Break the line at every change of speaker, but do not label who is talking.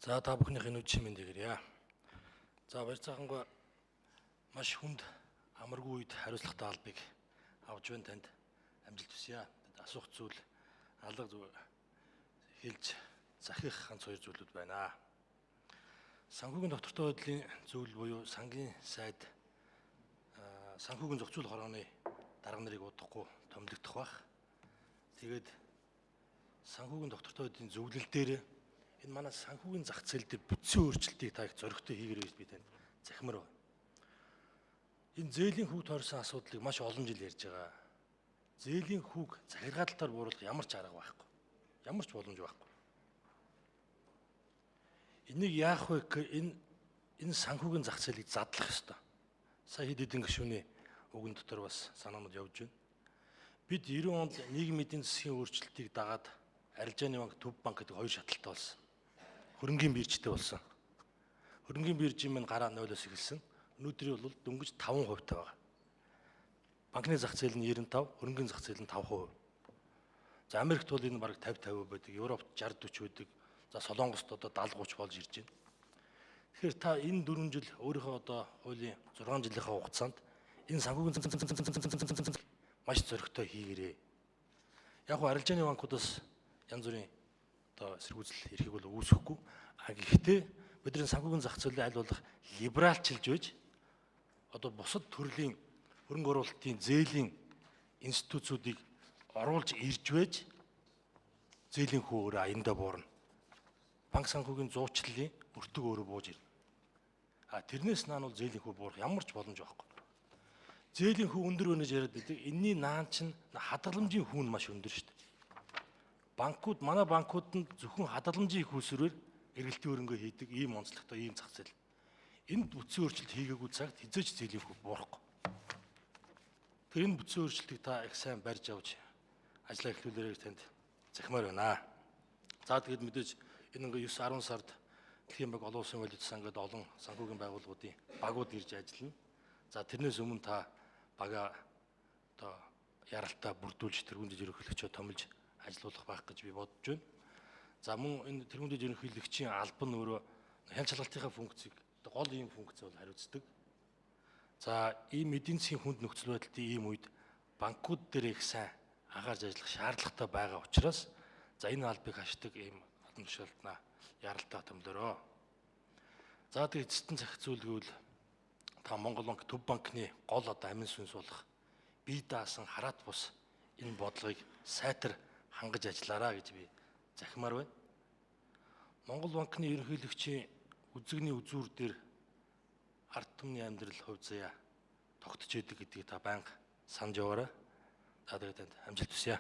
За та бүхнийхээ нүдшин мэндэгэрье. За баяр цаагангаа маш хүнд амаргүй үед хариуцлагатай албыг авж байна танд амжилт хүсье. Асуух зүйл алга хэлж захих ганц хоёр зүйлүүд байна. Санхүүгийн доктортой байдлын зүйл буюу сангийн сайд санхүүгийн зохицуулах хорооны дарга нарыг удахгүй томилогдох бах. Тэгээд санхүүгийн доктортой байдлын зөвлөл дээр энэ манай санхүүгийн зах зээл дээр бүтцийн өөрчлөлтийг та их зоригтой хийгэрэй гэж би танд захимаар байна. Энэ зээлийн хүүг тойрсон асуудлыг маш олон жил ярьж байгаа. Зээлийн хүүг захиргаа талтаар бууруулах ямар ч арга байхгүй. Ямар ч боломж байхгүй. Энийг яах вэ гэхээр энэ санхүүгийн зах зээлийг задлах ёстой. Сая хэд хэдэн гишүүний үгэн дотор бас санаанууд явж байна. Бид 90 онд нийгмийн эдийн засгийн өөрчлөлтийг дагаад арилжааны банк, төв банк гэдэг хоёр шаталтай болсон. Хөрөнгийн биржтэй болсон. Хөрөнгийн биржийн маань гараа 0-оос эхэлсэн. Өнөөдөр бол дөнгөж 5% байгаа. Банкны зах зээл нь 95, хөрөнгийн зах зээл нь 5%. За Америкт бол энэ бараг 50-50 байдаг. Европт 60-40 байдаг. За Солонгост одоо 70-30 болж ирж байна. Тэгэхээр та энэ 4 жил өөрийнхөө одоо хуулийн 6 жилийнхаа хугацаанд энэ санхүүгийн маш зоригтой хийгэрээ. Яг нь арилжааны банкудаас янз бүрийн одоо эсэргүүцэл эрхийг бол үүсэхгүй. Гэхдээ бидний санхүүгийн зах зээлийг аль болох либералчилж байж одоо бусад төрлийн хөрөнгө оруулалтын зээлийн институцүүдийг оруулж ирж байж зээлийн хүү өөрөө аяндаа буурна. Банк санхүүгийн зуучлалын өртөг өөрөө бууж ирнэ. Тэрнээс наан бол зээлийн хүү буурах ямар ч боломж байхгүй. Зээлийн хүү өндөр өнөж яриад байдаг. Энийний наан чинь хадгаламжийн хүү нь маш өндөр шүү дээ. Манай банкуд нь зөвхөн хадгаламжийн хөөсрөөр эргэлтийн хөрөнгө хийдэг ийм онцлогтой ийм зах зээл. Энд бүтцийн өөрчлөлт хийгээгүй цагт хизээч зээлийн хүү буурахгүй. Тэр энэ бүтцийн өөрчлөлтийг та их сайн барьж авч ажиллаа эхлүүлээрэй гэж танд захимаар байна. За тэгэд мэдээж энэ ингээ 9-10 сард Дэлхийн банк, Олон улсын валют сан гэдэг олон санхүүгийн байгууллагуудын багууд ирж ажиллана. За тэрнээс өмнө та бага одоо яралтаа бүрдүүлж тэргүүн дэд ерөнхийлөгчөө томилж ажиллах байх гэж би бодож байна. За мөн энэ тэргүүн дэд ерөнхийлөгчийн албан өөрөө хян шалгалтынхаа функцийг гол ийм функц бол хариуцдаг. За ийм эдийн засгийн хүнд нөхцөл байдалтай ийм үед банкуд дээр их сайн анхаарч ажиллах шаардлагатай байгаа учраас за энэ албыг хашдаг ийм албан тушаалтнаа яралтаа томлороо. За тэгээд эцэстэн захих зүйл гэвэл та Монгол банк, Төв банкны гол одоо амин сүнс болох бие даасан хараат бус энэ бодлогыг сайтар хангаж ажиллаараа гэж би захимаар байна. Монгол банкны ерөнхийлөгчийн үзэгний үзүүр дээр ард түмний амьдрал хувь заяа тогтож идэг гэдгийг та байнга санаж яваарай. За тэгээд амжилт хүсье.